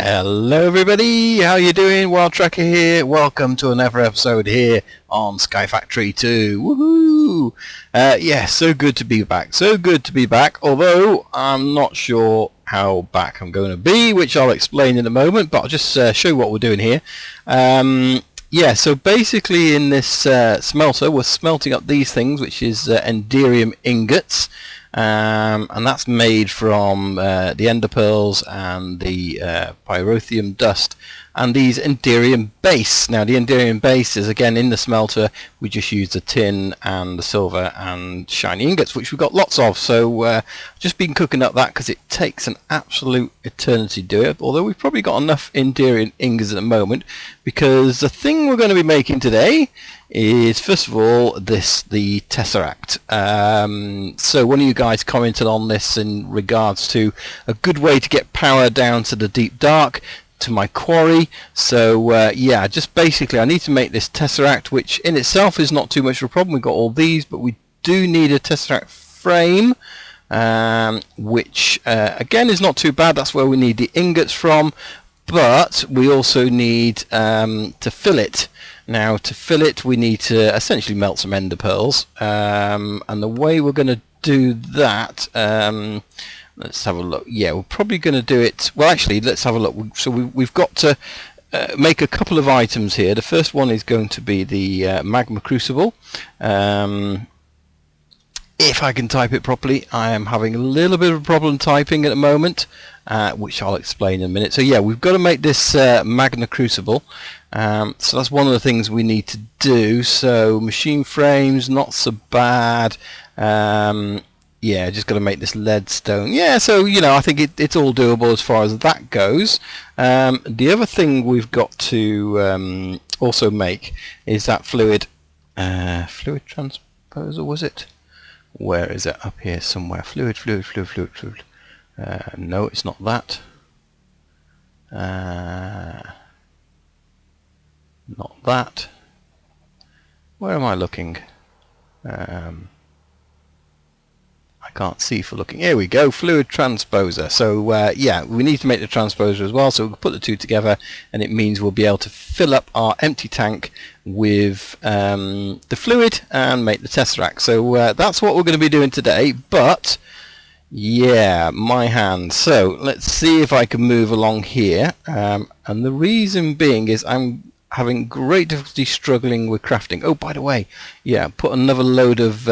Hello everybody, how you doing? Wild Tracker here. Welcome to another episode here on SkyFactory 2. Woohoo! Yeah, so good to be back. So good to be back, although I'm not sure how back I'm going to be, which I'll explain in a moment, but I'll just show you what we're doing here. Yeah, so basically in this smelter, we're smelting up these things, which is enderium ingots. And that's made from the ender pearls and the pyrotheum dust and these enderium base. Now the enderium base is again in the smelter. We just use the tin and the silver and shiny ingots, which we've got lots of. So just been cooking up that because it takes an absolute eternity to do it, although we've probably got enough enderium ingots at the moment, because the thing we're going to be making today is, first of all, the Tesseract. So one of you guys commented on this in regards to a good way to get power down to the deep dark, to my quarry. So yeah, just basically I need to make this Tesseract, which in itself is not too much of a problem. We've got all these, but we do need a Tesseract frame, which again is not too bad. That's where we need the ingots from, but we also need to fill it. Now to fill it we need to essentially melt some ender pearls, and the way we're going to do that, let's have a look. Yeah, we're probably going to do it, well actually let's have a look. So we've got to make a couple of items here. The first one is going to be the magma crucible. If I can type it properly. I am having a little bit of a problem typing at the moment, which I'll explain in a minute. So yeah, we've got to make this magma crucible. So that's one of the things we need to do. So machine frames, not so bad. Yeah, just got to make this lead stone. Yeah, so you know, I think it's all doable as far as that goes. The other thing we've got to also make is that fluid transposer, was it? Where is it? Up here somewhere. Fluid. No, it's not that. Not that. Where am I looking? I can't see for looking. Here we go, fluid transposer. So yeah, we need to make the transposer as well, so we'll put the two together and it means we'll be able to fill up our empty tank with the fluid and make the Tesseract. So that's what we're going to be doing today. But yeah, my hand. So let's see if I can move along here, and the reason being is I'm having great difficulty struggling with crafting. Oh, by the way, yeah, put another load of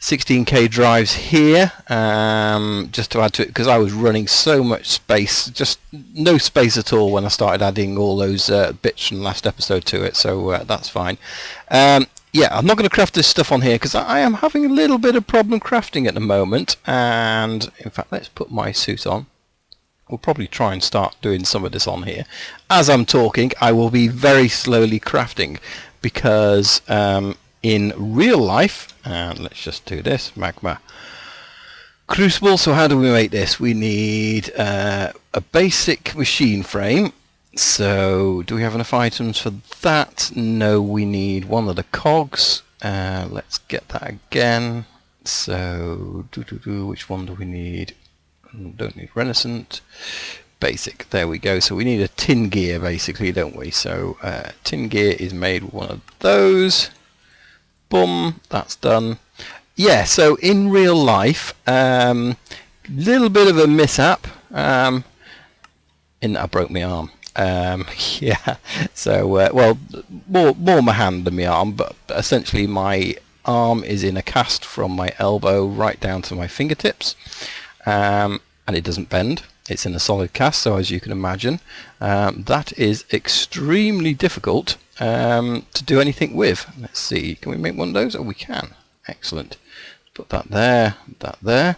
16k drives here, just to add to it, because I was running so much space, just no space at all when I started adding all those bits from last episode to it. So that's fine. Yeah, I'm not going to craft this stuff on here because I am having a little bit of problem crafting at the moment. And in fact, let's put my suit on. We'll probably try and start doing some of this on here. As I'm talking, I will be very slowly crafting because in real life, and let's just do this, magma crucible. So how do we make this? We need a basic machine frame. So do we have enough items for that? No, we need one of the cogs. Let's get that again. So which one do we need? Don't need renaissance. Basic, there we go. So we need a tin gear basically, don't we? So tin gear is made with one of those. Boom, that's done. Yeah, so in real life, little bit of a mishap in that I broke my arm. Yeah, so well, more my hand than my arm, but essentially my arm is in a cast from my elbow right down to my fingertips, and it doesn't bend. It's in a solid cast, so as you can imagine, that is extremely difficult to do anything with. Let's see, can we make one of those? Oh, we can. Excellent. Put that there, that there.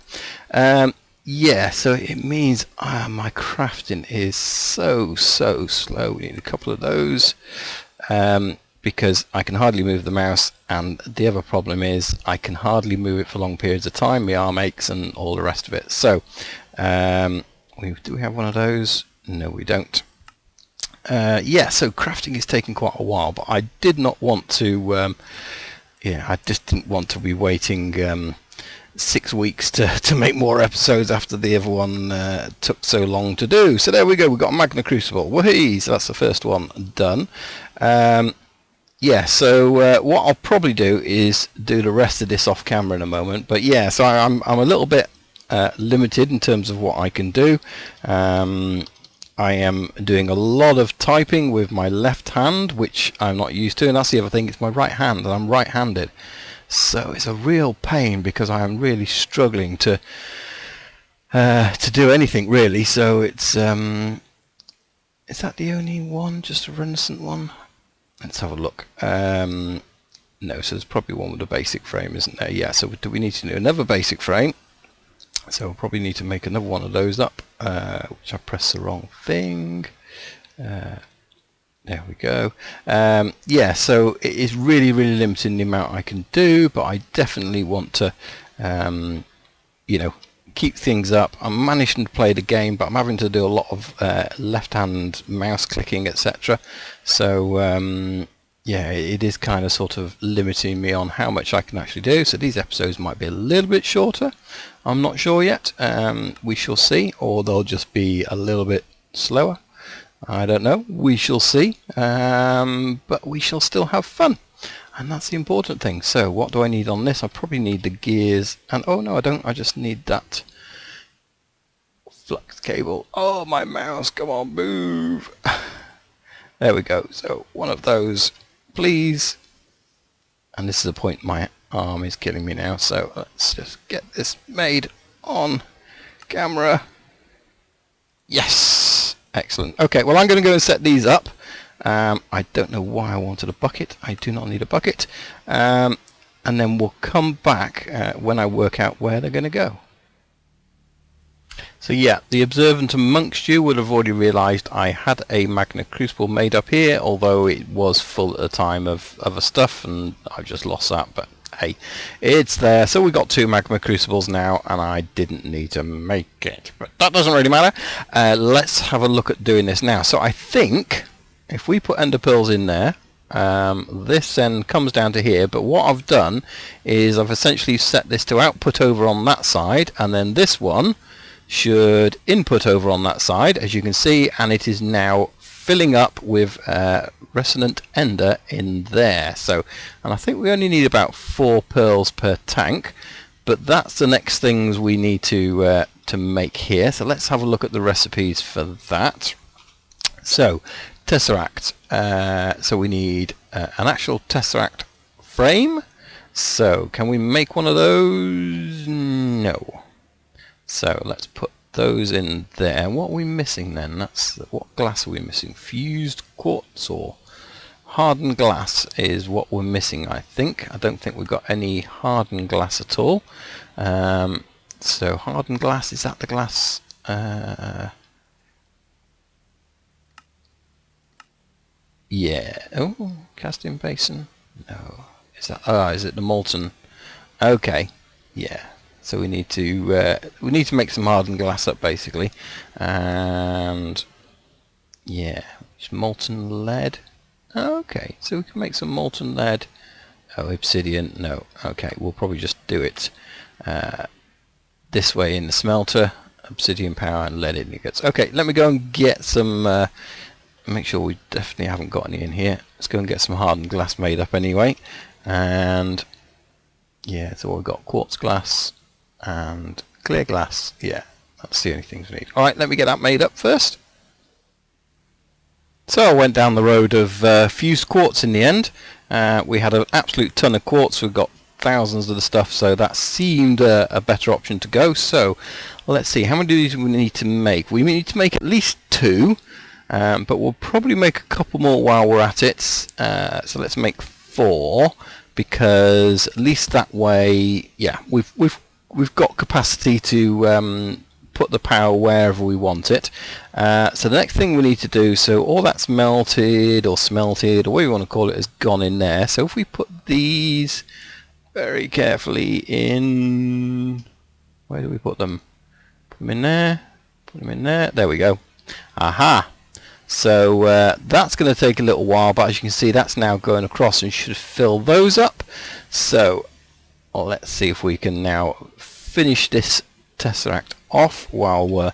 Yeah, so it means my crafting is so slow. We need a couple of those because I can hardly move the mouse, and the other problem is I can hardly move it for long periods of time. My arm aches and all the rest of it. So do we have one of those? No, we don't. Yeah, so crafting is taking quite a while, but I did not want to yeah, I just didn't want to be waiting 6 weeks to make more episodes after the other one took so long to do. So there we go, we've got a Magna Crucible. Woohoo! So that's the first one done. Yeah, so what I'll probably do is do the rest of this off camera in a moment. But yeah, so I'm a little bit limited in terms of what I can do. I am doing a lot of typing with my left hand, which I'm not used to, and that's the other thing, it's my right hand, and I'm right-handed. So it's a real pain because I am really struggling to do anything really. So it's is that the only one, just a Renaissance one? Let's have a look. No, so there's probably one with a basic frame, isn't there? Yeah, so do we need to do another basic frame? So we'll probably need to make another one of those up, which I pressed the wrong thing. There we go. Yeah, so it is really limiting the amount I can do, but I definitely want to, you know, keep things up. I'm managing to play the game, but I'm having to do a lot of left-hand mouse clicking, etc. So yeah, it is kind of sort of limiting me on how much I can actually do. So these episodes might be a little bit shorter. I'm not sure yet. We shall see, or they'll just be a little bit slower. I don't know. We shall see. But we shall still have fun. And that's the important thing. So what do I need on this? I probably need the gears. And oh no, I don't. I just need that flux cable. Oh, my mouse. Come on, move. There we go. So one of those, please. And this is the point my arm is killing me now. So let's just get this made on camera. Yes. Excellent. Okay, well I'm going to go and set these up. I don't know why I wanted a bucket. I do not need a bucket. And then we'll come back when I work out where they're going to go. So yeah, the observant amongst you would have already realised I had a Magna Crucible made up here, although it was full at the time of other stuff, and I've just lost that, but hey, it's there. So we've got 2 Magma Crucibles now, and I didn't need to make it, but that doesn't really matter. Let's have a look at doing this now. So I think if we put ender pearls in there, this then comes down to here, but what I've done is I've essentially set this to output over on that side, and then this one should input over on that side, as you can see, and it is now filling up with resonant ender in there. So, and I think we only need about 4 pearls per tank, but that's the next things we need to make here. So let's have a look at the recipes for that. So Tesseract, so we need an actual Tesseract frame. So can we make one of those? No. So let's put those in there. What are we missing then? What glass are we missing? Fused quartz or hardened glass is what we're missing, I think. I don't think we've got any hardened glass at all. So hardened glass, is that the glass? Yeah. Oh, casting basin. No. Is that? Oh, is it the molten? Okay. Yeah. So we need to make some hardened glass up basically, and yeah, molten lead. Okay, so we can make some molten lead. Oh, obsidian. No. Okay, we'll probably just do it this way in the smelter. Obsidian power and lead ingots. Okay, let me go and get some. Make sure we definitely haven't got any in here. Let's go and get some hardened glass made up anyway. And yeah, so we've got quartz glass and clear glass. Yeah, that's the only things we need. Alright, let me get that made up first. So I went down the road of fused quartz in the end. We had an absolute ton of quartz. We've got thousands of the stuff, so that seemed a better option to go. So let's see, how many do these we need to make? We need to make at least 2, but we'll probably make a couple more while we're at it. So let's make 4, because at least that way, yeah, we've got capacity to put the power wherever we want it. So the next thing we need to do, so all that's melted or smelted or whatever you want to call it has gone in there. So if we put these very carefully in, where do we put them? Put them in there, put them in there, there we go. Aha! So that's going to take a little while, but as you can see that's now going across and should fill those up. So let's see if we can now finish this Tesseract off while we're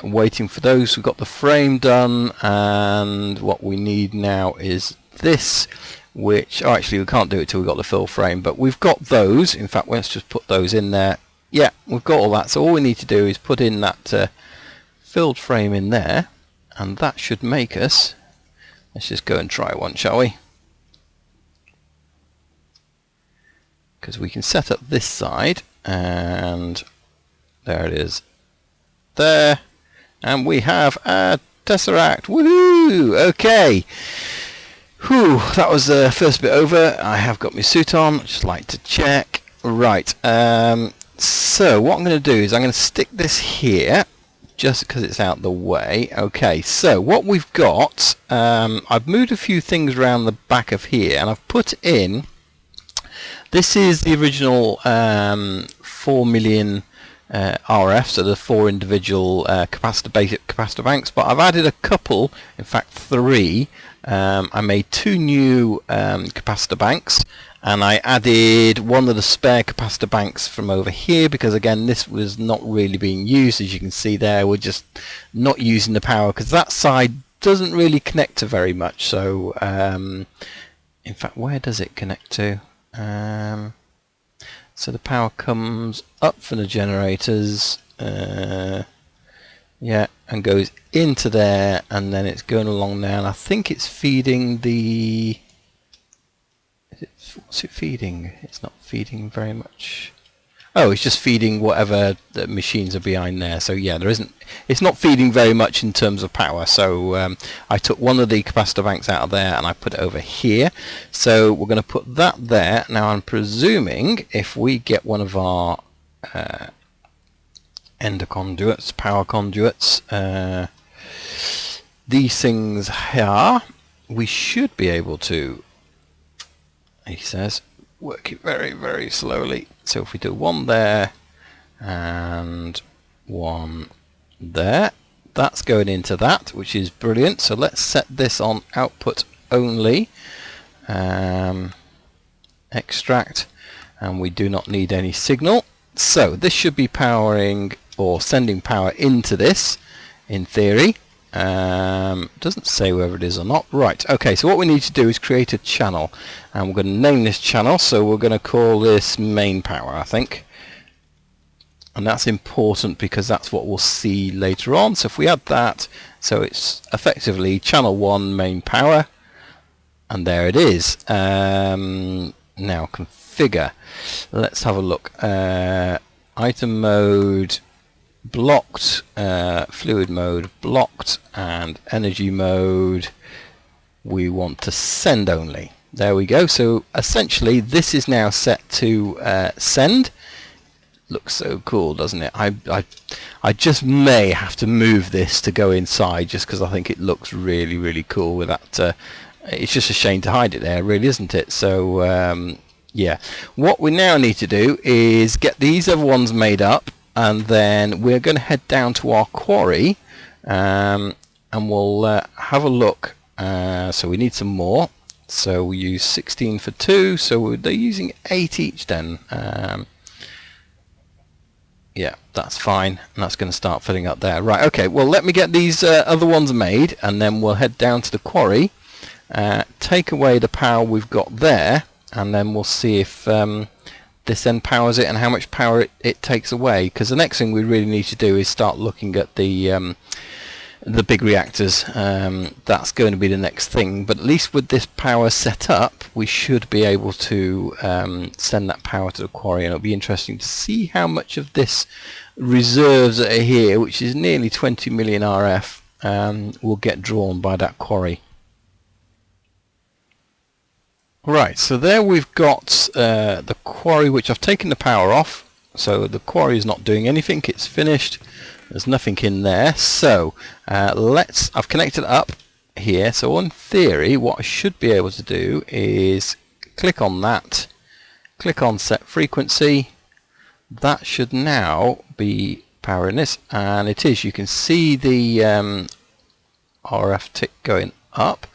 waiting for those. We've got the frame done, and what we need now is this, which actually we can't do it till we've got the fill frame, but we've got those. In fact, let's just put those in there. Yeah, we've got all that, so all we need to do is put in that filled frame in there, and that should make us, let's just go and try one, shall we? Because we can set up this side, and there it is there, and we have a Tesseract. Woohoo! Okay. Whew, that was the first bit over. I have got my suit on, just like to check. Right, so what I'm going to do is I'm going to stick this here, just because it's out the way. Okay, so what we've got, I've moved a few things around the back of here, and I've put in, this is the original 4 million RF, so the 4 individual basic capacitor banks, but I've added a couple, in fact 3. I made 2 new capacitor banks, and I added one of the spare capacitor banks from over here, because again this was not really being used. As you can see there, we're just not using the power because that side doesn't really connect to very much. So in fact, where does it connect to? So the power comes up from the generators, yeah, and goes into there, and then it's going along there, and I think it's feeding the, what's it feeding? It's not feeding very much. Oh, it's just feeding whatever the machines are behind there. So yeah, it's not feeding very much in terms of power. So I took one of the capacitor banks out of there and I put it over here. So we're going to put that there. Now I'm presuming if we get one of our ender conduits, power conduits, these things here, we should be able to, he says, work it very, very slowly. So if we do one there and one there, that's going into that, which is brilliant. So let's set this on output only, extract, and we do not need any signal. So this should be powering or sending power into this in theory. Doesn't say whether it is or not. Right, okay, so what we need to do is create a channel, and we're going to name this channel, so we're going to call this main power, I think. And that's important because that's what we'll see later on. So if we add that, so it's effectively channel 1 main power, and there it is. Now configure, let's have a look. Item mode blocked, fluid mode blocked, and energy mode we want to send only. There we go. So essentially this is now set to send. Looks so cool, doesn't it? I just may have to move this to go inside just because I think it looks really, really cool with that. It's just a shame to hide it there, really, isn't it? So yeah, what we now need to do is get these other ones made up, and then we're going to head down to our quarry, and we'll have a look. So we need some more, so we use 16 for 2, so they're using 8 each then. Yeah, that's fine, and that's going to start filling up there. Right, okay, well let me get these other ones made, and then we'll head down to the quarry, take away the power we've got there, and then we'll see if this then powers it and how much power it takes away. Because the next thing we really need to do is start looking at the big reactors. That's going to be the next thing, but at least with this power set up we should be able to send that power to the quarry, and it'll be interesting to see how much of this reserves that are here, which is nearly 20 million RF, will get drawn by that quarry. Right, so there we've got the quarry, which I've taken the power off, so the quarry is not doing anything, it's finished, there's nothing in there. So I've connected up here, so in theory what I should be able to do is click on that, click on set frequency, that should now be powering this, and it is. You can see the RF tick going up,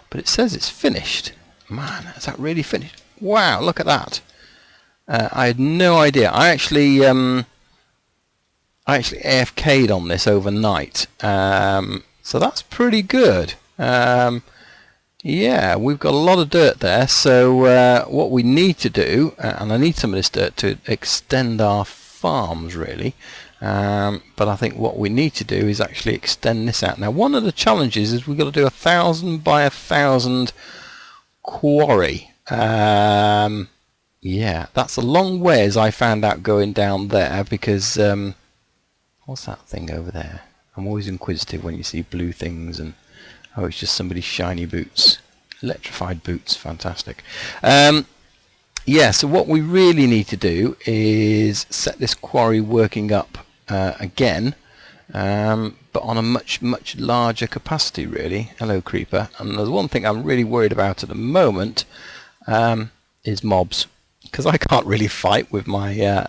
but it says it's finished. Man, is that really finished? Wow, look at that. I had no idea. I actually AFK'd on this overnight, so that's pretty good. Yeah, we've got a lot of dirt there, so what we need to do, and I need some of this dirt to extend our farms really, but I think what we need to do is actually extend this out. Now one of the challenges is we've got to do 1,000 by 1,000 quarry. Yeah, that's a long way, as I found out going down there, because what's that thing over there? I'm always inquisitive when you see blue things, and oh, it's just somebody's shiny boots. Electrified boots, fantastic. Yeah, so what we really need to do is set this quarry working up again, but on a much larger capacity really. Hello creeper. And there's one thing I'm really worried about at the moment, is mobs, because I can't really fight with my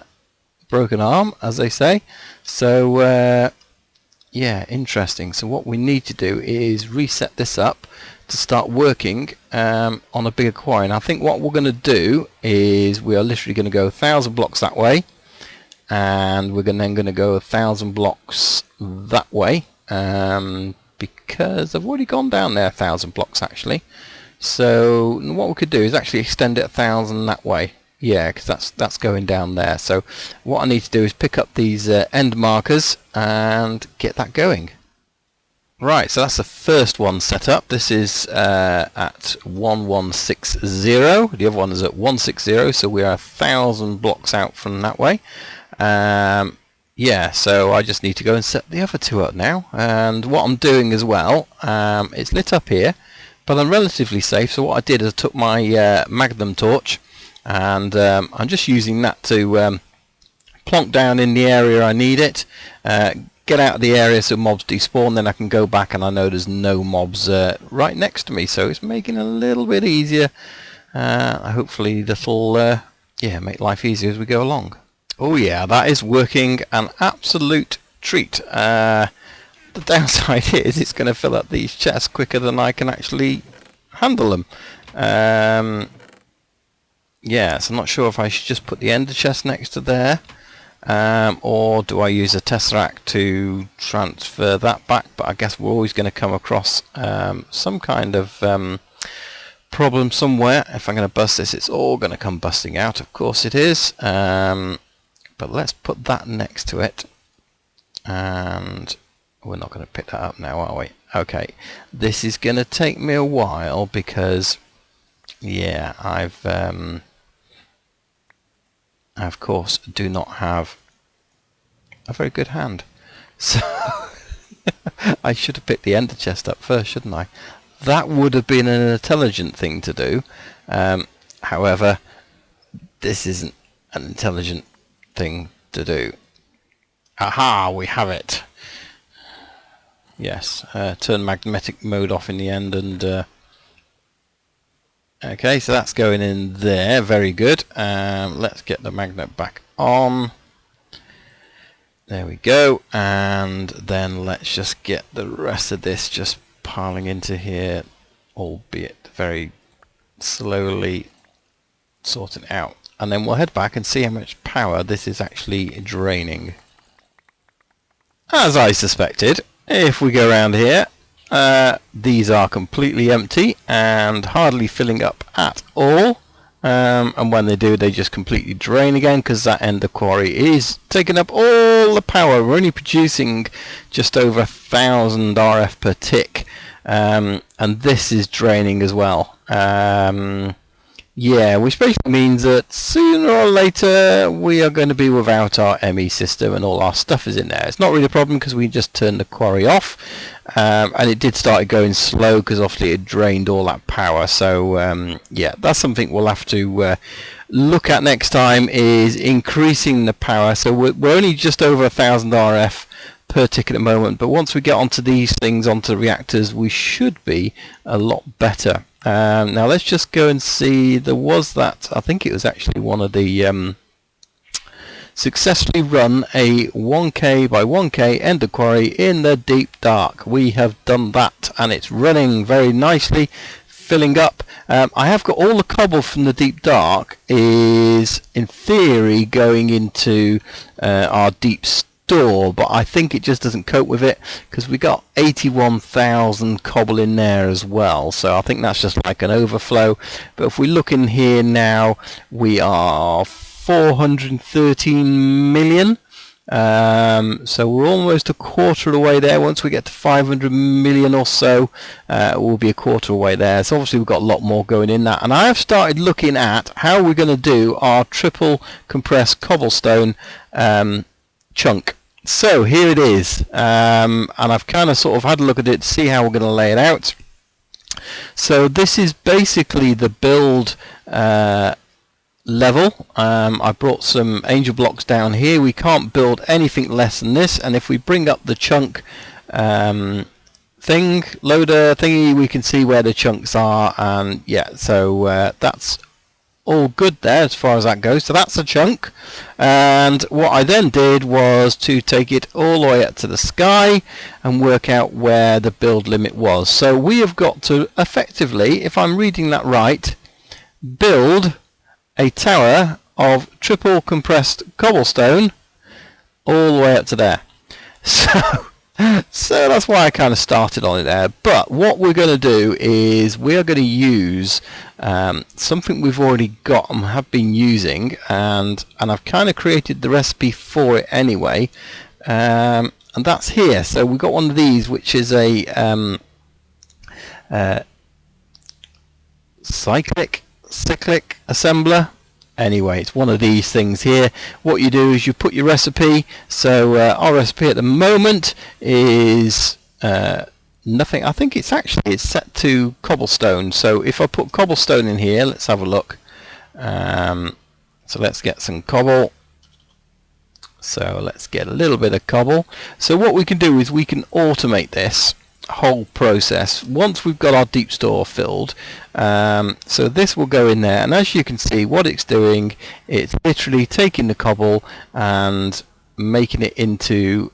broken arm, as they say. So yeah, interesting. So what we need to do is reset this up to start working on a bigger quarry. And I think what we're going to do is we are literally going to go 1,000 blocks that way, and we're then going to go 1,000 blocks that way, because I've already gone down there 1,000 blocks actually. So what we could do is actually extend it 1,000 that way. Yeah, because that's going down there. So what I need to do is pick up these end markers and get that going. Right, so that's the first one set up. This is at 1160. The other one is at 160, so we are 1,000 blocks out from that way. Yeah, so I just need to go and set the other two up now. And what I'm doing as well, it's lit up here, but I'm relatively safe. So what I did is I took my magnum torch, and I'm just using that to plonk down in the area I need it, get out of the area so mobs despawn, then I can go back and I know there's no mobs right next to me, so it's making it a little bit easier. Hopefully that'll yeah, make life easier as we go along. Oh yeah, that is working an absolute treat. The downside is it's going to fill up these chests quicker than I can actually handle them. Yeah, so I'm not sure if I should just put the ender chest next to there, or do I use a Tesseract to transfer that back. But I guess we're always going to come across some kind of problem somewhere. If I'm going to bust this, it's all going to come busting out, of course it is. But let's put that next to it, and we're not going to pick that up now, are we? Okay, this is going to take me a while because yeah, I of course do not have a very good hand, so I should have picked the ender chest up first, shouldn't I? That would have been an intelligent thing to do. However, this isn't an intelligent thing to do. Aha, we have it. Yes, turn magnetic mode off in the end, and okay, so that's going in there, very good. Let's get the magnet back on. There we go, and then let's just get the rest of this just piling into here, albeit very slowly sorting out. And then we'll head back and see how much power this is actually draining. As I suspected, if we go around here, these are completely empty and hardly filling up at all, and when they do, they just completely drain again, because that ender quarry is taking up all the power. We're only producing just over 1,000 RF per tick, and this is draining as well. Yeah, which basically means that sooner or later we are going to be without our ME system and all our stuff is in there. It's not really a problem because we just turned the quarry off, and it did start going slow because obviously it drained all that power. So yeah, that's something we'll have to look at next time, is increasing the power. So we're only just over 1,000 RF per tick at the moment, but once we get onto these things, onto the reactors, we should be a lot better. Now let's just go and see. There was that, I think it was actually one of the successfully run a 1k by 1k ender quarry in the deep dark. We have done that, and it's running very nicely, filling up. I have got all the cobble from the deep dark is in theory going into our deep store, but I think it just doesn't cope with it because we got 81,000 cobble in there as well, so I think that's just like an overflow. But if we look in here now, we are 413 million. So we're almost a quarter of the way there. Once we get to 500 million or so, we'll be a quarter of the way there. So obviously we've got a lot more going in that, and I have started looking at how we're going to do our triple compressed cobblestone chunk. So here it is, and I've kind of sort of had a look at it to see how we're going to lay it out. So this is basically the build level. I brought some angel blocks down here. We can't build anything less than this, and if we bring up the chunk loader thingy, we can see where the chunks are, and yeah, so that's all good there as far as that goes. So that's a chunk, and what I then did was to take it all the way up to the sky and work out where the build limit was. So we have got to effectively, if I'm reading that right, build a tower of triple compressed cobblestone all the way up to there. So that's why I kind of started on it there. But what we're going to do is we are going to use something we've already got and have been using, and I've kind of created the recipe for it anyway, and that's here. So we've got one of these, which is a cyclic assembler. Anyway, it's one of these things here. What you do is you put your recipe. So our recipe at the moment is nothing. I think it's set to cobblestone. So if I put cobblestone in here, let's have a look. So let's get some cobble. So let's get a little bit of cobble. So what we can do is we can automate this whole process once we've got our deep store filled. So this will go in there, and as you can see, what it's doing, it's literally taking the cobble and making it into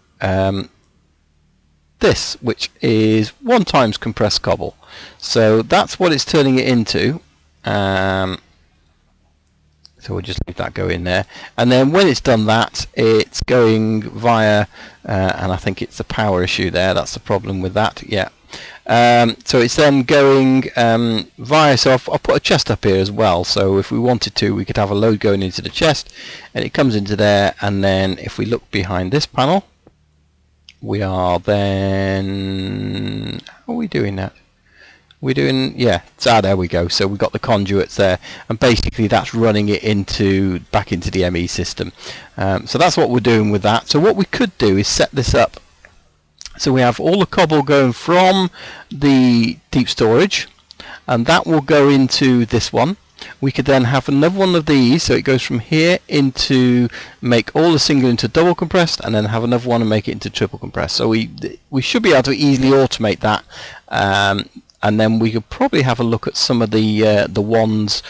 this, which is 1 times compressed cobble. So that's what it's turning it into. So we'll just leave that go in there, and then when it's done that, it's going via and I think it's the power issue there, that's the problem with that. Yeah. So it's then going via, so I'll put a chest up here as well, so if we wanted to, we could have a load going into the chest, and it comes into there, and then if we look behind this panel, we are then, how are we doing that? We're doing, yeah, so there we go. So we've got the conduits there, and basically that's running it back into the ME system. So that's what we're doing with that. So what we could do is set this up so we have all the cobble going from the deep storage, and that will go into this one. We could then have another one of these, so it goes from here into make all the single into double compressed, and then have another one and make it into triple compressed. So we should be able to easily automate that. And then we could probably have a look at some of the ones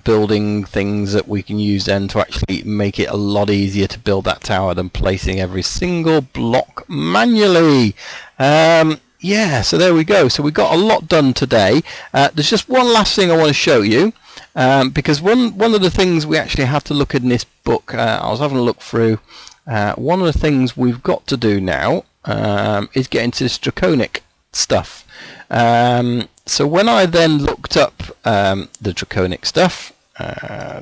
building things that we can use then to actually make it a lot easier to build that tower than placing every single block manually. Yeah, so there we go. So we got a lot done today. There's just one last thing I want to show you, because one of the things we actually have to look at in this book, I was having a look through, one of the things we've got to do now is get into this draconic stuff. So when I then looked up the draconic stuff, yeah,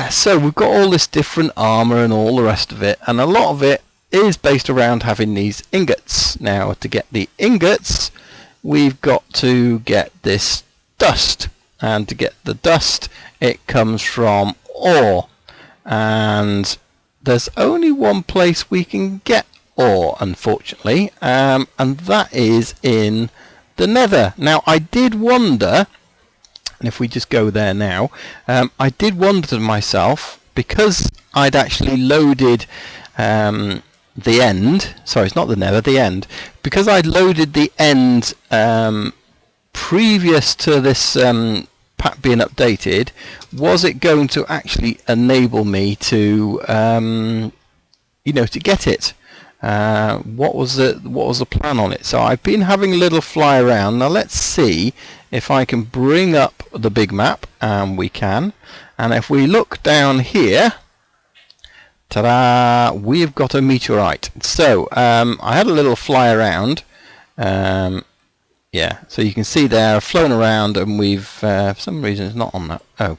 so we've got all this different armor and all the rest of it, and a lot of it is based around having these ingots. Now, to get the ingots, we've got to get this dust, and to get the dust, it comes from ore, and there's only one place we can get ore, unfortunately, and that is in the nether. Now, I did wonder, and if we just go there now, I did wonder to myself, because I'd actually loaded the end, sorry, it's not the nether, the end, because I'd loaded the end previous to this pack being updated, was it going to actually enable me to you know, to get it? what was the plan on it. So I've been having a little fly around. Now let's see if I can bring up the big map, and we can. And if we look down here, ta-da, we've got a meteorite. So I had a little fly around. Yeah, so you can see there, flown around, and we've for some reason it's not on that. Oh,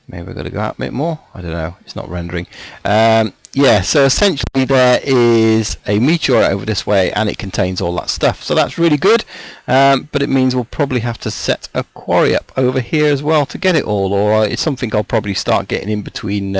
maybe we've got to go out a bit more. I don't know, it's not rendering. Yeah, so essentially there is a meteorite over this way, and it contains all that stuff. So that's really good, but it means we'll probably have to set a quarry up over here as well to get it all, or it's something I'll probably start getting in between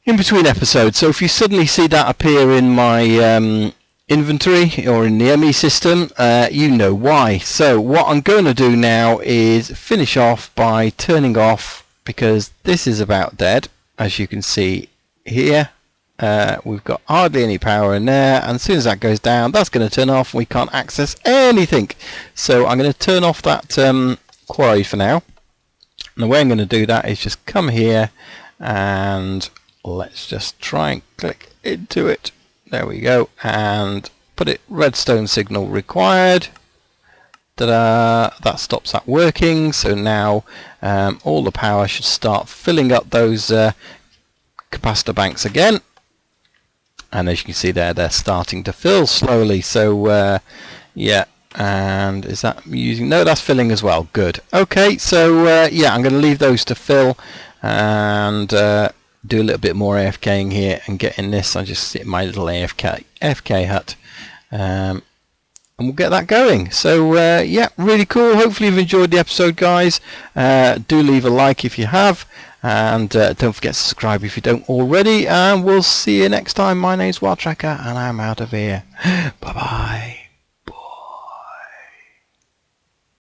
episodes. So if you suddenly see that appear in my inventory or in the ME system, you know why. So what I'm going to do now is finish off by turning off, because this is about dead, as you can see here. We've got hardly any power in there, and as soon as that goes down, that's going to turn off and we can't access anything. So I'm going to turn off that quarry for now, and the way I'm going to do that is just come here and let's just try and click into it. There we go, and put it redstone signal required. Ta-da! That stops that working. So now all the power should start filling up those capacitor banks again, and as you can see there, they're starting to fill slowly. So yeah, and is that using? No, that's filling as well. Good. Okay, so yeah, I'm going to leave those to fill and do a little bit more AFKing here and get in this. I just sit in my little AFK hut, and we'll get that going. So yeah, really cool. Hopefully you've enjoyed the episode, guys. Do leave a like if you have, and don't forget to subscribe if you don't already, and we'll see you next time. My name's Wild Tracker, and I'm out of here. Bye bye.